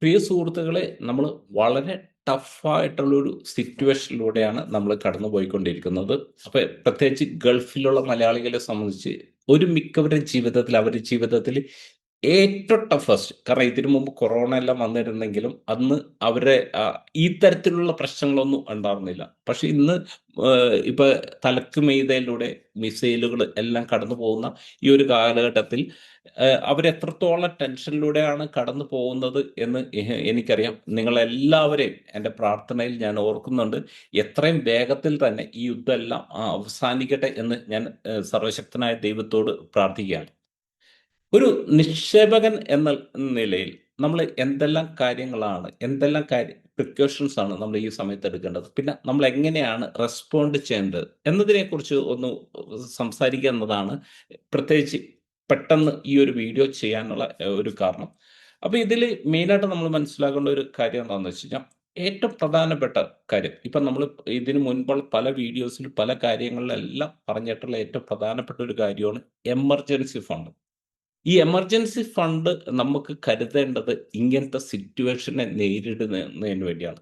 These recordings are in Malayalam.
പ്രിയ സുഹൃത്തുക്കളെ, നമ്മൾ വളരെ ടഫായിട്ടുള്ളൊരു സിറ്റുവേഷനിലൂടെയാണ് നമ്മൾ കടന്നു പോയിക്കൊണ്ടിരിക്കുന്നത്. അപ്പോൾ പ്രത്യേകിച്ച് ഗൾഫിലുള്ള മലയാളികളെ സംബന്ധിച്ച് മിക്കവരുടെ ജീവിതത്തിൽ അവരുടെ ജീവിതത്തിൽ ഏറ്റവും ടഫസ്റ്റ്, കാരണം ഇതിനു മുമ്പ് കൊറോണ എല്ലാം വന്നിരുന്നെങ്കിലും അന്ന് അവരെ ഈ തരത്തിലുള്ള പ്രശ്നങ്ങളൊന്നും ഉണ്ടായിരുന്നില്ല. പക്ഷെ ഇന്ന് ഇപ്പൊ തലക്ക് മീതെലൂടെ മിസൈലുകൾ എല്ലാം കടന്നു പോകുന്ന ഈ ഒരു കാലഘട്ടത്തിൽ അവരെത്രത്തോളം ടെൻഷനിലൂടെയാണ് കടന്നു പോകുന്നത് എന്ന് എനിക്കറിയാം. നിങ്ങളെല്ലാവരെയും എൻ്റെ പ്രാർത്ഥനയിൽ ഞാൻ ഓർക്കുന്നുണ്ട്. എത്രയും വേഗത്തിൽ തന്നെ ഈ യുദ്ധമെല്ലാം അവസാനിക്കട്ടെ എന്ന് ഞാൻ സർവശക്തനായ ദൈവത്തോട് പ്രാർത്ഥിക്കുകയാണ്. ഒരു നിക്ഷേപകൻ എന്ന നിലയിൽ നമ്മൾ എന്തെല്ലാം കാര്യങ്ങളാണ്, എന്തെല്ലാം പ്രിക്കോഷൻസ് ആണ് നമ്മൾ ഈ സമയത്ത് എടുക്കേണ്ടത്? പിന്നെ നമ്മൾ എങ്ങനെയാണ് റെസ്പോണ്ട് ചെയ്യേണ്ടത് എന്നതിനെക്കുറിച്ച് ഒന്ന് സംസാരിക്കുക എന്നതാണ് പ്രത്യേകിച്ച് പെട്ടെന്ന് ഈ ഒരു വീഡിയോ ചെയ്യാനുള്ള ഒരു കാരണം. അപ്പോൾ ഇതിൽ മെയിനായിട്ട് നമ്മൾ മനസ്സിലാക്കേണ്ട ഒരു കാര്യം എന്താണെന്ന് വെച്ച് കഴിഞ്ഞാൽ, ഏറ്റവും പ്രധാനപ്പെട്ട കാര്യം, ഇപ്പം നമ്മൾ ഇതിന് മുൻപുള്ള പല വീഡിയോസിൽ പല കാര്യങ്ങളിലെല്ലാം പറഞ്ഞിട്ടുള്ള ഏറ്റവും പ്രധാനപ്പെട്ട ഒരു കാര്യമാണ് എമർജൻസി ഫണ്ട്. ഈ എമർജൻസി ഫണ്ട് നമുക്ക് കരുതേണ്ടത് ഇങ്ങനത്തെ സിറ്റുവേഷനെ നേരിടുന്നതിന് വേണ്ടിയാണ്.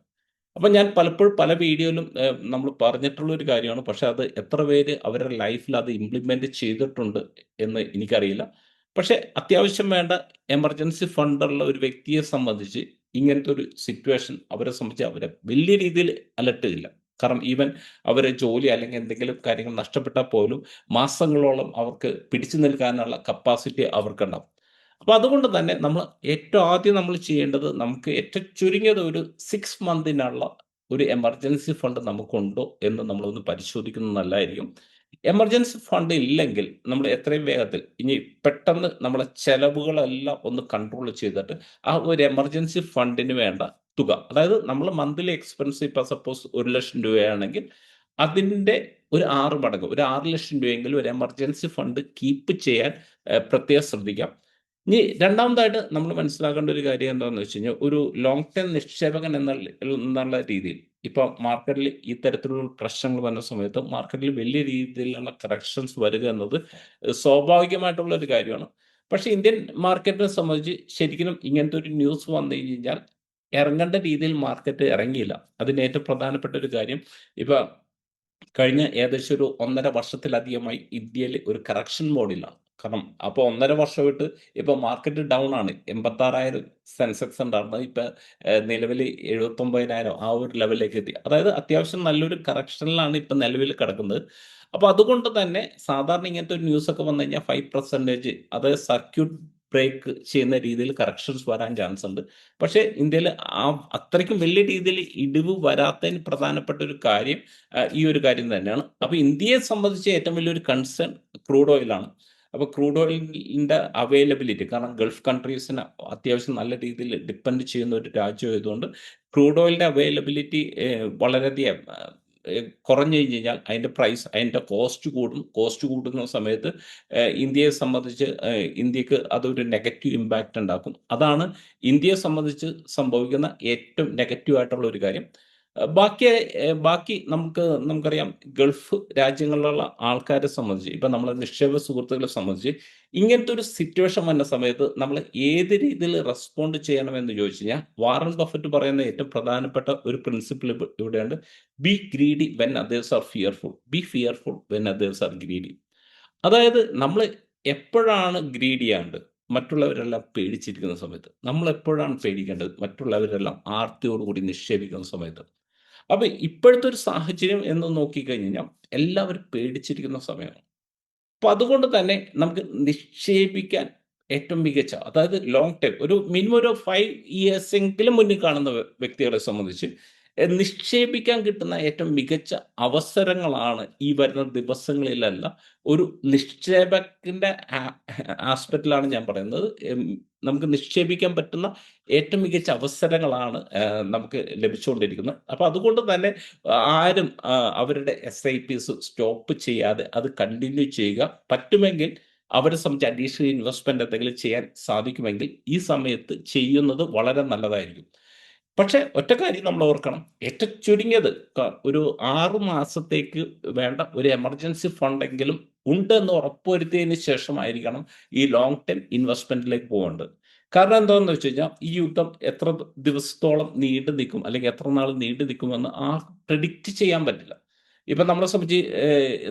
അപ്പൊ ഞാൻ പലപ്പോഴും പല വീഡിയോയിലും നമ്മൾ പറഞ്ഞിട്ടുള്ള ഒരു കാര്യമാണ്. പക്ഷെ അത് എത്ര പേര് അവരുടെ ലൈഫിൽ അത് ഇംപ്ലിമെന്റ് ചെയ്തിട്ടുണ്ട് എന്ന് എനിക്കറിയില്ല. പക്ഷെ അത്യാവശ്യം വേണ്ട എമർജൻസി ഫണ്ടുള്ള ഒരു വ്യക്തിയെ സംബന്ധിച്ച് ഇങ്ങനത്തെ ഒരു സിറ്റുവേഷൻ അവരെ സംബന്ധിച്ച് അവരെ വലിയ രീതിയിൽ അലട്ടുകയില്ല. കാരണം ഈവൻ അവരെ ജോലി അല്ലെങ്കിൽ എന്തെങ്കിലും കാര്യങ്ങൾ നഷ്ടപ്പെട്ടാൽ പോലും മാസങ്ങളോളം അവർക്ക് പിടിച്ചു നിൽക്കാനുള്ള കപ്പാസിറ്റി അവർക്കുണ്ടാവും. അപ്പൊ അതുകൊണ്ട് തന്നെ നമ്മൾ ഏറ്റവും ആദ്യം നമ്മൾ ചെയ്യേണ്ടത്, നമുക്ക് ഏറ്റവും ചുരുങ്ങിയത് ഒരു 6 മന്തിനുള്ള ഒരു എമർജൻസി ഫണ്ട് നമുക്കുണ്ടോ എന്ന് നമ്മളൊന്ന് പരിശോധിക്കുന്നത് നല്ലതായിരിക്കും. എമർജൻസി ഫണ്ട് ഇല്ലെങ്കിൽ നമ്മൾ എത്രയും വേഗത്തിൽ ഇനി പെട്ടെന്ന് നമ്മളെ ചെലവുകളെല്ലാം ഒന്ന് കൺട്രോൾ ചെയ്തിട്ട് ആ ഒരു എമർജൻസി ഫണ്ടിന് വേണ്ട തുക, അതായത് നമ്മൾ മന്ത്ലി എക്സ്പെൻസ് ഇപ്പൊ സപ്പോസ് 1,00,000 രൂപയാണെങ്കിൽ അതിന്റെ ഒരു 6 മടങ്ങ്, ഒരു 6,00,000 രൂപയെങ്കിലും ഒരു എമർജൻസി ഫണ്ട് കീപ്പ് ചെയ്യാൻ പ്രത്യേകം ശ്രദ്ധിക്കാം. ഇനി രണ്ടാമതായിട്ട് നമ്മൾ മനസ്സിലാക്കേണ്ട ഒരു കാര്യം എന്താണെന്ന് വെച്ച് കഴിഞ്ഞാൽ, ഒരു ലോങ് ടേം നിക്ഷേപകൻ എന്നുള്ള രീതിയിൽ ഇപ്പൊ മാർക്കറ്റിൽ ഈ തരത്തിലുള്ള പ്രശ്നങ്ങൾ വന്ന സമയത്ത് മാർക്കറ്റിൽ വലിയ രീതിയിലുള്ള കറക്ഷൻസ് വരിക എന്നത് സ്വാഭാവികമായിട്ടുള്ള ഒരു കാര്യമാണ്. പക്ഷേ ഇന്ത്യൻ മാർക്കറ്റിനെ സംബന്ധിച്ച് ശരിക്കും ഇങ്ങനത്തെ ഒരു ന്യൂസ് വന്നു കഴിഞ്ഞാൽ ഇറങ്ങേണ്ട രീതിയിൽ മാർക്കറ്റ് ഇറങ്ങിയില്ല. അതിന് ഏറ്റവും പ്രധാനപ്പെട്ട ഒരു കാര്യം, ഇപ്പൊ കഴിഞ്ഞ ഏകദേശം ഒരു 1.5 വർഷത്തിലധികമായി ഇന്ത്യയിൽ ഒരു കറക്ഷൻ മോഡിലാണ്. കാരണം അപ്പോൾ 1.5 വർഷമായിട്ട് ഇപ്പൊ മാർക്കറ്റ് ഡൗൺ ആണ്. 86,000 സെൻസെക്സ് ഉണ്ടായിരുന്നത് ഇപ്പൊ നിലവിൽ 79,000 ആ ഒരു ലെവലിലേക്ക് എത്തി. അതായത് അത്യാവശ്യം നല്ലൊരു കറക്ഷനിലാണ് ഇപ്പൊ നിലവിൽ കിടക്കുന്നത്. അപ്പൊ അതുകൊണ്ട് തന്നെ സാധാരണ ഇങ്ങനത്തെ ഒരു ന്യൂസ് ഒക്കെ വന്നു കഴിഞ്ഞാൽ 5% അതായത് സർക്യൂട്ട് ബ്രേക്ക് ചെയ്യുന്ന രീതിയിൽ കറക്ഷൻസ് വരാൻ ചാൻസ് ഉണ്ട്. പക്ഷേ ഇന്ത്യയിൽ അത്രയ്ക്കും വലിയ രീതിയിൽ ഇടിവ് വരാത്തതിന് പ്രധാനപ്പെട്ട ഒരു കാര്യം ഈ ഒരു കാര്യം തന്നെയാണ്. അപ്പൊ ഇന്ത്യയെ സംബന്ധിച്ച് ഏറ്റവും വലിയൊരു കൺസേൺ ക്രൂഡ് ഓയിലാണ്. അപ്പൊ ക്രൂഡ് ഓയിലിന്റെ അവൈലബിലിറ്റി, കാരണം ഗൾഫ് കൺട്രീസിന് അത്യാവശ്യം നല്ല രീതിയിൽ ഡിപ്പെൻഡ് ചെയ്യുന്ന ഒരു രാജ്യമായതുകൊണ്ട് ക്രൂഡ് ഓയിലിന്റെ അവൈലബിലിറ്റി വളരെയധികം കുറഞ്ഞു കഴിഞ്ഞാൽ അതിന്റെ പ്രൈസ്, അതിന്റെ കോസ്റ്റ് കൂടും. കോസ്റ്റ് കൂടുന്ന സമയത്ത് ഇന്ത്യയെ സംബന്ധിച്ച് ഇന്ത്യക്ക് അതൊരു നെഗറ്റീവ് ഇമ്പാക്റ്റ് ഉണ്ടാക്കും. അതാണ് ഇന്ത്യയെ സംബന്ധിച്ച് സംഭവിക്കുന്ന ഏറ്റവും നെഗറ്റീവ് ആയിട്ടുള്ള ഒരു കാര്യം. ബാക്കി നമുക്കറിയാം, ഗൾഫ് രാജ്യങ്ങളിലുള്ള ആൾക്കാരെ സംബന്ധിച്ച്, ഇപ്പൊ നമ്മളെ നിക്ഷേപ സുഹൃത്തുക്കളെ സംബന്ധിച്ച് ഇങ്ങനത്തെ ഒരു സിറ്റുവേഷൻ വന്ന സമയത്ത് നമ്മൾ ഏത് രീതിയിൽ റെസ്പോണ്ട് ചെയ്യണമെന്ന് ചോദിച്ചു കഴിഞ്ഞാൽ, വാറൻ ബഫറ്റ് പറയുന്ന ഏറ്റവും പ്രധാനപ്പെട്ട ഒരു പ്രിൻസിപ്പിൾ ഇവിടെയുണ്ട്: B greedy when others are fearful, B fearful when others are greedy. അതായത് നമ്മൾ എപ്പോഴാണ് ഗ്രീഡി ആണ്ട്, മറ്റുള്ളവരെല്ലാം പേടിച്ചിരിക്കുന്ന സമയത്ത്. നമ്മൾ എപ്പോഴാണ് പേടിക്കേണ്ടത്? മറ്റുള്ളവരെല്ലാം ആർത്തിയോടുകൂടി നിക്ഷേപിക്കുന്ന സമയത്ത്. അപ്പൊ ഇപ്പോഴത്തെ ഒരു സാഹചര്യം എന്ന് നോക്കിക്കഴിഞ്ഞാൽ എല്ലാവരും പേടിച്ചിരിക്കുന്ന സമയമാണ്. അപ്പൊ അതുകൊണ്ട് തന്നെ നമുക്ക് നിക്ഷേപിക്കാൻ ഏറ്റവും മികച്ച, അതായത് ലോങ് ടൈം, ഒരു മിനിമം ഒരു 5 ഇയേഴ്സ് എങ്കിലും മുന്നിൽ കാണുന്ന വ്യക്തികളെ സംബന്ധിച്ച് നിക്ഷേപിക്കാൻ കിട്ടുന്ന ഏറ്റവും മികച്ച അവസരങ്ങളാണ് ഈ വരുന്ന ദിവസങ്ങളിലെല്ലാം. ഒരു നിക്ഷേപകന്റെ ആസ്പെക്റ്റിലാണ് ഞാൻ പറയുന്നത്. നമുക്ക് നിക്ഷേപിക്കാൻ പറ്റുന്ന ഏറ്റവും മികച്ച അവസരങ്ങളാണ് നമുക്ക് ലഭിച്ചുകൊണ്ടിരിക്കുന്നത്. അപ്പൊ അതുകൊണ്ട് തന്നെ ആരും അവരുടെ SIPs സ്റ്റോപ്പ് ചെയ്യാതെ അത് കണ്ടിന്യൂ ചെയ്യുക. പറ്റുമെങ്കിൽ അവരെ സംബന്ധിച്ച് അഡീഷണൽ ഇൻവെസ്റ്റ്മെന്റ് എന്തെങ്കിലും ചെയ്യാൻ സാധിക്കുമെങ്കിൽ ഈ സമയത്ത് ചെയ്യുന്നത് വളരെ നല്ലതായിരിക്കും. പക്ഷേ ഒറ്റ കാര്യം നമ്മൾ ഓർക്കണം, ഏറ്റവും ചുരുങ്ങിയത് ഒരു 6 മാസത്തേക്ക് വേണ്ട ഒരു എമർജൻസി ഫണ്ടെങ്കിലും ഉണ്ടെന്ന് ഉറപ്പുവരുത്തിയതിന് ശേഷമായിരിക്കണം ഈ ലോങ് ടേം ഇൻവെസ്റ്റ്മെന്റിലേക്ക് പോകേണ്ടത്. കാരണം എന്താണെന്ന് വെച്ച് കഴിഞ്ഞാൽ, ഈ യുദ്ധം എത്ര ദിവസത്തോളം നീണ്ടു നിൽക്കും, അല്ലെങ്കിൽ എത്ര നാൾ നീണ്ടു നിൽക്കുമെന്ന് പ്രെഡിക്റ്റ് ചെയ്യാൻ പറ്റില്ല. ഇപ്പം നമ്മളെ സംബന്ധിച്ച്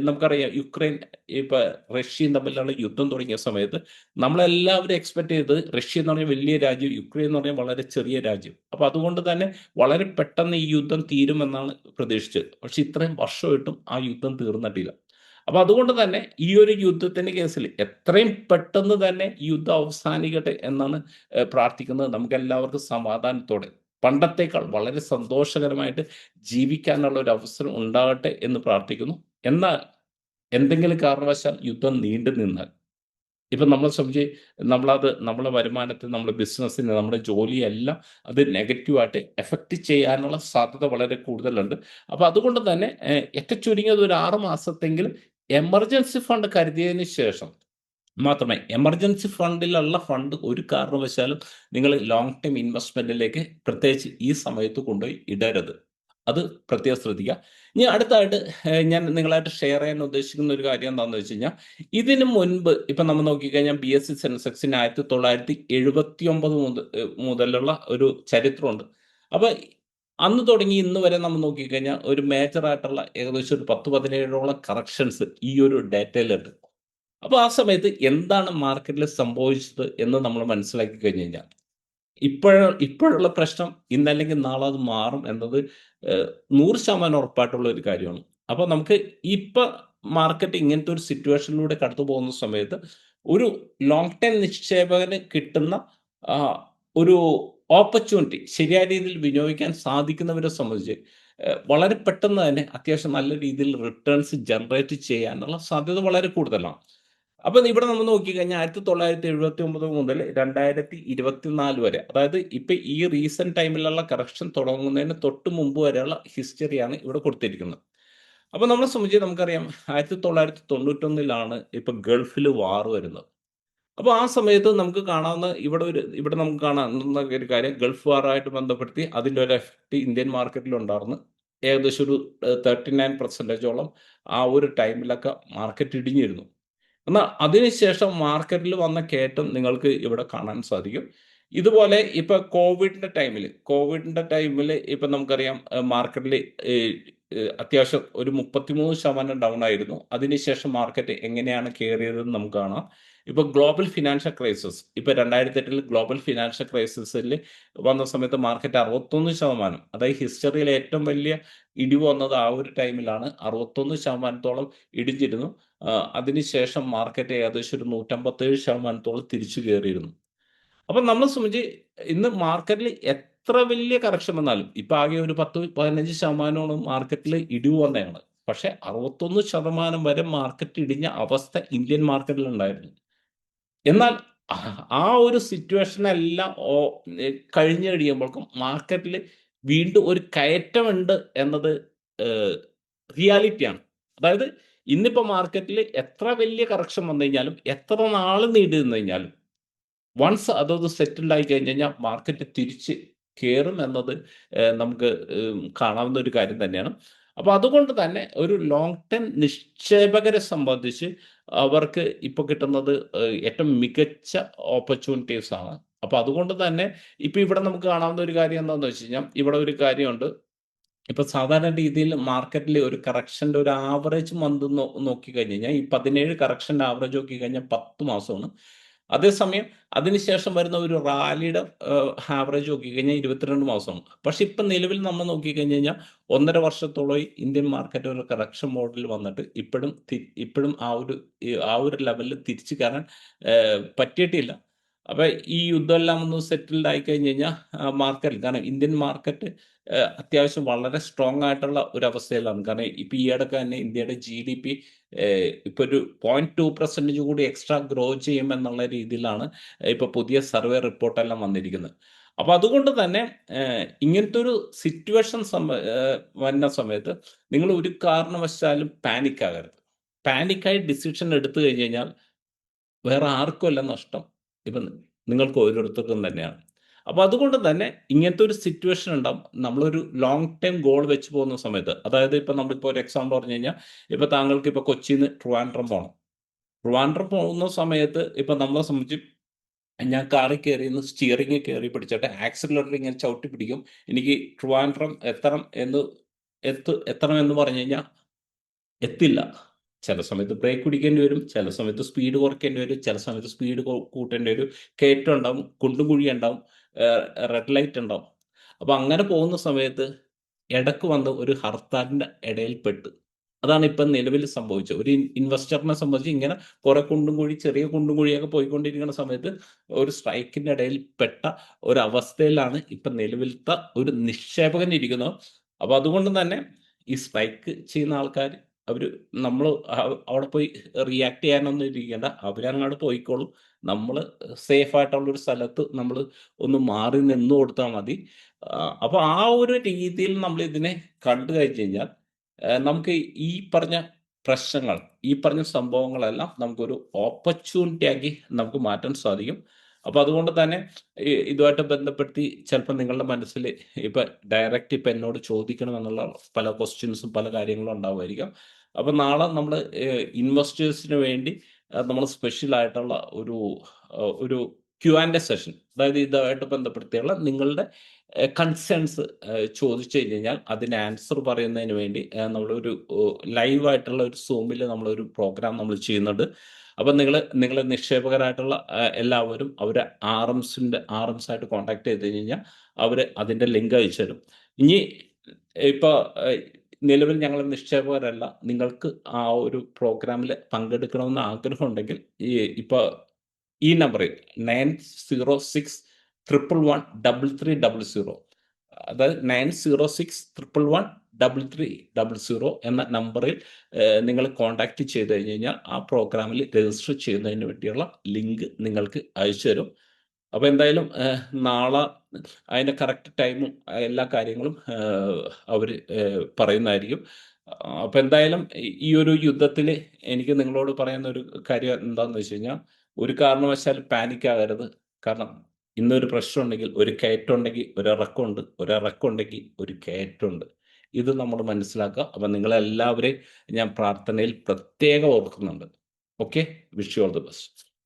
നമുക്കറിയാം യുക്രൈൻ ഇപ്പം റഷ്യയും തമ്മിലുള്ള യുദ്ധം തുടങ്ങിയ സമയത്ത് നമ്മളെല്ലാവരും എക്സ്പെക്ട് ചെയ്തത് റഷ്യ എന്ന് പറഞ്ഞാൽ വലിയ രാജ്യം, യുക്രൈൻ എന്ന് പറഞ്ഞാൽ വളരെ ചെറിയ രാജ്യം. അപ്പോൾ അതുകൊണ്ട് തന്നെ വളരെ പെട്ടെന്ന് ഈ യുദ്ധം തീരുമെന്നാണ് പ്രതീക്ഷിച്ചത്. പക്ഷേ ഇത്രയും വർഷമായിട്ടും ആ യുദ്ധം തീർന്നിട്ടില്ല. അപ്പോൾ അതുകൊണ്ട് തന്നെ ഈ ഒരു യുദ്ധത്തിന്റെ കേസിൽ എത്രയും പെട്ടെന്ന് തന്നെ ഈ യുദ്ധം അവസാനിക്കട്ടെ എന്നാണ് പ്രാർത്ഥിക്കുന്നത്. നമുക്കെല്ലാവർക്കും സമാധാനത്തോടെ പണ്ടത്തേക്കാൾ വളരെ സന്തോഷകരമായിട്ട് ജീവിക്കാനുള്ള ഒരു അവസരം ഉണ്ടാകട്ടെ എന്ന് പ്രാർത്ഥിക്കുന്നു. എന്നാൽ എന്തെങ്കിലും കാരണവശാൽ യുദ്ധം നീണ്ടു നിന്നാൽ, ഇപ്പം നമ്മളെ സംബന്ധിച്ച് നമ്മളെ വരുമാനത്തെ, നമ്മുടെ ബിസിനസ്സിനെ, നമ്മുടെ ജോലിയെല്ലാം അത് നെഗറ്റീവായിട്ട് എഫക്റ്റ് ചെയ്യാനുള്ള സാധ്യത വളരെ കൂടുതലുണ്ട്. അപ്പോൾ അതുകൊണ്ട് തന്നെ ഏറ്റവും ചുരുങ്ങിയത് ഒരു 6 മാസത്തെങ്കിലും എമർജൻസി ഫണ്ട് കരുതിയതിന് ശേഷം മാത്രമേ, എമർജൻസി ഫണ്ടിലുള്ള ഫണ്ട് ഒരു കാരണവശാലും നിങ്ങൾ ലോങ് ടൈം ഇൻവെസ്റ്റ്മെന്റിലേക്ക് പ്രത്യേകിച്ച് ഈ സമയത്ത് കൊണ്ടുപോയി ഇടരുത്. അത് പ്രത്യേകം ശ്രദ്ധിക്കുക. ഇനി അടുത്തായിട്ട് ഞാൻ നിങ്ങളായിട്ട് ഷെയർ ചെയ്യാൻ ഉദ്ദേശിക്കുന്ന ഒരു കാര്യം എന്താണെന്ന് വെച്ച് കഴിഞ്ഞാൽ, ഇതിന് മുൻപ് ഇപ്പം നമ്മൾ നോക്കിക്കഴിഞ്ഞാൽ BSE സെൻസെക്സിന് 1979 മുതലുള്ള ഒരു ചരിത്രമുണ്ട്. അപ്പോൾ അന്ന് തുടങ്ങി ഇന്ന് വരെ നമ്മൾ നോക്കിക്കഴിഞ്ഞാൽ ഒരു മേജർ ആയിട്ടുള്ള ഏകദേശം ഒരു 10, 17ഓളം കറക്ഷൻസ് ഈ ഒരു ഡാറ്റയിലുണ്ട്. അപ്പോൾ ആ സമയത്ത് എന്താണ് മാർക്കറ്റിൽ സംഭവിച്ചത് എന്ന് നമ്മൾ മനസ്സിലാക്കി കഴിഞ്ഞ് കഴിഞ്ഞാൽ, ഇപ്പോഴുള്ള പ്രശ്നം ഇന്നല്ലെങ്കിൽ നാളെ അത് മാറും എന്നത് 100% ഉറപ്പായിട്ടുള്ള ഒരു കാര്യമാണ്. അപ്പോൾ നമുക്ക് ഇപ്പം മാർക്കറ്റ് ഇങ്ങനത്തെ ഒരു സിറ്റുവേഷനിലൂടെ കടന്നു പോകുന്ന സമയത്ത് ഒരു ലോങ് ടൈം നിക്ഷേപകന് കിട്ടുന്ന ഒരു ഓപ്പർച്യൂണിറ്റി ശരിയായ രീതിയിൽ വിനിയോഗിക്കാൻ സാധിക്കുന്നവരെ സംബന്ധിച്ച് വളരെ പെട്ടെന്ന് തന്നെ അത്യാവശ്യം നല്ല രീതിയിൽ റിട്ടേൺസ് ജനറേറ്റ് ചെയ്യാനുള്ള സാധ്യത വളരെ കൂടുതലാണ്. അപ്പം ഇവിടെ നമ്മൾ നോക്കിക്കഴിഞ്ഞാൽ 1979 മുതൽ 2024 വരെ, അതായത് ഇപ്പം ഈ റീസെന്റ് ടൈമിലുള്ള കറക്ഷൻ തുടങ്ങുന്നതിന് തൊട്ട് മുമ്പ് വരെയുള്ള ഹിസ്റ്ററിയാണ് ഇവിടെ കൊടുത്തിരിക്കുന്നത്. അപ്പോൾ നമ്മളെ സംബന്ധിച്ച് നമുക്കറിയാം 1991 ഇപ്പം ഗൾഫിൽ വാർ വരുന്നത്. അപ്പോൾ ആ സമയത്ത് നമുക്ക് കാണാവുന്ന ഇവിടെ നമുക്ക് കാണാവുന്ന ഒരു കാര്യം, ഗൾഫ് വാറുമായിട്ട് ബന്ധപ്പെടുത്തി അതിൻ്റെ ഒരു എഫക്റ്റ് ഇന്ത്യൻ മാർക്കറ്റിൽ ഉണ്ടായിരുന്നു. ഏകദേശം ഒരു 39% ആ ഒരു ടൈമിലൊക്കെ മാർക്കറ്റ് ഇടിഞ്ഞിരുന്നു. എന്നാൽ അതിനുശേഷം മാർക്കറ്റിൽ വന്ന കയറ്റം നിങ്ങൾക്ക് ഇവിടെ കാണാൻ സാധിക്കും. ഇതുപോലെ ഇപ്പൊ കോവിഡിന്റെ ടൈമിൽ ഇപ്പൊ നമുക്കറിയാം മാർക്കറ്റിൽ അത്യാവശ്യം ഒരു 33% ഡൗൺ ആയിരുന്നു. അതിനുശേഷം മാർക്കറ്റ് എങ്ങനെയാണ് കയറിയതെന്ന് നമുക്ക് കാണാം. ഇപ്പൊ ഗ്ലോബൽ ഫിനാൻഷ്യൽ ക്രൈസിസ്, ഇപ്പൊ 2008 ഗ്ലോബൽ ഫിനാൻഷ്യൽ ക്രൈസിസിൽ വന്ന സമയത്ത് മാർക്കറ്റ് 61%, അതായത് ഹിസ്റ്ററിയിലെ ഏറ്റവും വലിയ ഇടിവ് വന്നത് ആ ഒരു ടൈമിലാണ്. 61%ഓളം ഇടിഞ്ഞിരുന്നു. അതിനുശേഷം മാർക്കറ്റ് ഏകദേശം ഒരു 157%ഓളം തിരിച്ചു കയറിയിരുന്നു. അപ്പം നമ്മളെ സംബന്ധിച്ച് ഇന്ന് മാർക്കറ്റിൽ എത്ര വലിയ കറക്ഷൻ വന്നാലും, ഇപ്പൊ ആകെ ഒരു 10-15% മാർക്കറ്റിൽ ഇടിവ് വന്നതാണ്. പക്ഷെ 61% വരെ മാർക്കറ്റ് ഇടിഞ്ഞ അവസ്ഥ ഇന്ത്യൻ മാർക്കറ്റിൽ ഉണ്ടായിരുന്നു. എന്നാൽ ആ ഒരു സിറ്റുവേഷനെല്ലാം കഴിഞ്ഞു കഴിയുമ്പോഴേക്കും മാർക്കറ്റിൽ വീണ്ടും ഒരു കയറ്റമുണ്ട് എന്നത് റിയാലിറ്റിയാണ്. അതായത് ഇന്നിപ്പോ മാർക്കറ്റിൽ എത്ര വലിയ കറക്ഷൻ വന്നു കഴിഞ്ഞാലും, എത്ര നാൾ നീണ്ടു നിന്ന് കഴിഞ്ഞാലും, വൺസ് അതത് സെറ്റിൽഡ് ആയി കഴിഞ്ഞ് കഴിഞ്ഞാൽ മാർക്കറ്റ് തിരിച്ച് കയറും എന്നത് നമുക്ക് കാണാവുന്ന ഒരു കാര്യം തന്നെയാണ്. അപ്പോൾ അതുകൊണ്ട് തന്നെ ഒരു ലോങ് ടൈം നിക്ഷേപകരെ സംബന്ധിച്ച് അവർക്ക് ഇപ്പോൾ കിട്ടുന്നത് ഏറ്റവും മികച്ച ഓപ്പർച്യൂണിറ്റീസ് ആണ്. അപ്പോൾ അതുകൊണ്ട് തന്നെ ഇപ്പൊ ഇവിടെ നമുക്ക് കാണാവുന്ന ഒരു കാര്യം എന്താണെന്ന് വെച്ച് കഴിഞ്ഞാൽ, ഇവിടെ ഒരു കാര്യമുണ്ട്. ഇപ്പൊ സാധാരണ രീതിയിൽ മാർക്കറ്റിൽ ഒരു കറക്ഷന്റെ ഒരു ആവറേജ് മന്ത് നോക്കിക്കഴിഞ്ഞ് കഴിഞ്ഞാൽ, ഈ 17 കറക്ഷന്റെ ആവറേജ് നോക്കിക്കഴിഞ്ഞാൽ 10 മാസമാണ്. അതേസമയം അതിനുശേഷം വരുന്ന ഒരു റാലിയുടെ ആവറേജ് നോക്കിക്കഴിഞ്ഞാൽ 22 മാസമാണ്. പക്ഷെ ഇപ്പം നിലവിൽ നമ്മൾ നോക്കിക്കഴിഞ്ഞ് കഴിഞ്ഞാൽ 1.5 വർഷത്തോളമായി ഇന്ത്യൻ മാർക്കറ്റ് ഒരു കറക്ഷൻ മോഡിൽ വന്നിട്ട് ഇപ്പോഴും ആ ഒരു ലെവലിൽ തിരിച്ചു കയറാൻ പറ്റിയിട്ടില്ല. അപ്പൊ ഈ യുദ്ധമെല്ലാം ഒന്ന് സെറ്റിൽഡ് ആയി കഴിഞ്ഞ് കഴിഞ്ഞാൽ മാർക്കറ്റ്, കാരണം ഇന്ത്യൻ മാർക്കറ്റ് അത്യാവശ്യം വളരെ സ്ട്രോങ് ആയിട്ടുള്ള ഒരു അവസ്ഥയിലാണ്. കാരണം ഇപ്പൊ ഈ ഇടയ്ക്ക് തന്നെ ഇന്ത്യയുടെ GDP ഇപ്പൊ ഒരു 0.2% കൂടി എക്സ്ട്രാ ഗ്രോ ചെയ്യുമെന്നുള്ള രീതിയിലാണ് ഇപ്പൊ പുതിയ സർവേ റിപ്പോർട്ടെല്ലാം വന്നിരിക്കുന്നത്. അപ്പൊ അതുകൊണ്ട് തന്നെ ഇങ്ങനത്തെ ഒരു സിറ്റുവേഷൻ വരുന്ന സമയത്ത് നിങ്ങൾ ഒരു കാരണവശാലും പാനിക് ആകരുത്. പാനിക്കായി ഡിസിഷൻ എടുത്തു കഴിഞ്ഞ് കഴിഞ്ഞാൽ വേറെ ആർക്കുമല്ല നഷ്ടം, ഇപ്പം നിങ്ങൾക്ക് ഓരോരുത്തർക്കും തന്നെയാണ്. അപ്പോൾ അതുകൊണ്ട് തന്നെ ഇങ്ങനത്തെ ഒരു സിറ്റുവേഷൻ ഉണ്ടാവും. നമ്മളൊരു ലോങ് ടൈം ഗോൾ വെച്ച് പോകുന്ന സമയത്ത്, അതായത് ഇപ്പം നമ്മളിപ്പോൾ ഒരു എക്സാമ്പിൾ പറഞ്ഞു കഴിഞ്ഞാൽ, ഇപ്പം താങ്കൾക്ക് ഇപ്പോൾ കൊച്ചിയിൽ നിന്ന് ട്രിവാൻഡ്രം പോകണം. ട്രിവാൻഡ്രം പോകുന്ന സമയത്ത് ഇപ്പം നമ്മളെ സംബന്ധിച്ച് ഞാൻ കാറിൽ കയറിയിരുന്ന് സ്റ്റിയറിംഗ് കയറി പിടിച്ചിട്ട് ആക്സിലറേറ്റർ ഇങ്ങനെ ചവിട്ടി പിടിക്കും. എനിക്ക് ട്രിവാൻഡ്രം എത്തണം എന്ന് പറഞ്ഞു കഴിഞ്ഞാൽ എത്തില്ല. ചില സമയത്ത് ബ്രേക്ക് പിടിക്കേണ്ടി വരും, ചില സമയത്ത് സ്പീഡ് കുറയ്ക്കേണ്ടി വരും, ചില സമയത്ത് സ്പീഡ് കൂട്ടേണ്ടി വരും. കയറ്റം ഉണ്ടാവും, കുണ്ടും കുഴി ഉണ്ടാവും, റെഡ് ലൈറ്റ് ഉണ്ടാവും. അപ്പൊ അങ്ങനെ പോകുന്ന സമയത്ത് ഇടക്ക് വന്ന് ഒരു ഹർത്താലിന്റെ ഇടയിൽ പെട്ട്. അതാണ് ഇപ്പം നിലവിൽ സംഭവിച്ചത്. ഒരു ഇൻവെസ്റ്ററിനെ സംബന്ധിച്ച് ഇങ്ങനെ കുറെ കുണ്ടും കുഴി, ചെറിയ കുണ്ടും കുഴിയൊക്കെ പോയിക്കൊണ്ടിരിക്കുന്ന സമയത്ത് ഒരു സ്ട്രൈക്കിന്റെ ഇടയിൽ പെട്ട ഒരവസ്ഥയിലാണ് ഇപ്പം നിലവിലത്തെ ഒരു നിക്ഷേപകൻ ഇരിക്കുന്നത്. അപ്പൊ അതുകൊണ്ട് തന്നെ ഈ സ്ട്രൈക്ക് ചെയ്യുന്ന ആൾക്കാർ അവര് നമ്മൾ അവിടെ പോയി റിയാക്ട് ചെയ്യാനൊന്നും ഇരിക്കേണ്ട. അവരങ്ങോട്ട് പോയിക്കോളും. നമ്മൾ സേഫ് ആയിട്ടുള്ള ഒരു സ്ഥലത്ത് നമ്മൾ ഒന്ന് മാറി നിന്ന് കൊടുത്താൽ മതി. അപ്പൊ ആ ഒരു രീതിയിൽ നമ്മൾ ഇതിനെ കണ്ടു കഴിഞ്ഞു കഴിഞ്ഞാൽ നമുക്ക് ഈ പറഞ്ഞ പ്രശ്നങ്ങൾ, ഈ പറഞ്ഞ സംഭവങ്ങളെല്ലാം നമുക്കൊരു ഓപ്പർച്യൂണിറ്റി ആക്കി നമുക്ക് മാറ്റാൻ സാധിക്കും. അപ്പൊ അതുകൊണ്ട് തന്നെ ഇതുമായിട്ട് ബന്ധപ്പെടുത്തി ചിലപ്പോൾ നിങ്ങളുടെ മനസ്സിൽ ഇപ്പൊ ഡയറക്റ്റ് ഇപ്പൊ എന്നോട് ചോദിക്കണമെന്നുള്ള പല ക്വസ്റ്റ്യൻസും പല കാര്യങ്ങളും ഉണ്ടാവുമായിരിക്കും. അപ്പൊ നാളെ നമ്മൾ ഇൻവെസ്റ്റേഴ്സിന് വേണ്ടി നമ്മൾ സ്പെഷ്യൽ ആയിട്ടുള്ള ഒരു Q&A സെഷൻ, അതായത് ഇതുമായിട്ട് ബന്ധപ്പെടുത്തിയുള്ള നിങ്ങളുടെ കൺസേൺസ് ചോദിച്ചു കഴിഞ്ഞാൽ അതിന് ആൻസർ പറയുന്നതിന് വേണ്ടി നമ്മളൊരു ലൈവായിട്ടുള്ള ഒരു സൂമിൽ നമ്മളൊരു പ്രോഗ്രാം നമ്മൾ ചെയ്യുന്നുണ്ട്. അപ്പം നിങ്ങൾ നിക്ഷേപകരായിട്ടുള്ള എല്ലാവരും അവർ ആർഎംസ് ആയിട്ട് കോൺടാക്ട് ചെയ്ത് കഴിഞ്ഞാൽ അവർ അതിൻ്റെ ലിങ്ക് അയച്ചു തരും. ഇനി ഇപ്പോൾ നിലവിൽ ഞങ്ങൾ നിക്ഷേപകരല്ല, നിങ്ങൾക്ക് ആ ഒരു പ്രോഗ്രാമിൽ പങ്കെടുക്കണമെന്ന് ആഗ്രഹമുണ്ടെങ്കിൽ ഇപ്പോൾ ഈ നമ്പറിൽ 9061113300, അതായത് 9061113300 എന്ന നമ്പറിൽ നിങ്ങൾ കോൺടാക്ട് ചെയ്ത് കഴിഞ്ഞ് കഴിഞ്ഞാൽ ആ പ്രോഗ്രാമിൽ രജിസ്റ്റർ ചെയ്യുന്നതിന് വേണ്ടിയുള്ള ലിങ്ക് നിങ്ങൾക്ക് അയച്ചു തരും. അപ്പോൾ എന്തായാലും നാളെ അതിൻ്റെ കറക്റ്റ് ടൈമും എല്ലാ കാര്യങ്ങളും അവർ പറയുന്നതായിരിക്കും. അപ്പോൾ എന്തായാലും ഈ ഒരു യുദ്ധത്തിൽ എനിക്ക് നിങ്ങളോട് പറയുന്ന ഒരു കാര്യം എന്താണെന്ന് വെച്ച് കഴിഞ്ഞാൽ, ഒരു കാരണവശാലും പാനിക് ആകരുത്. കാരണം ഇന്നൊരു പ്രശ്നമുണ്ടെങ്കിൽ ഒരു കയറ്റമുണ്ടെങ്കിൽ ഒരിറക്കമുണ്ട്, ഒരിറക്കമുണ്ടെങ്കിൽ ഒരു കയറ്റമുണ്ട്. ഇത് നമ്മൾ മനസ്സിലാക്കുക. അപ്പം നിങ്ങളെല്ലാവരെയും ഞാൻ പ്രാർത്ഥനയിൽ പ്രത്യേകം ഓർക്കുന്നുണ്ട്. Okay, wish you all the best.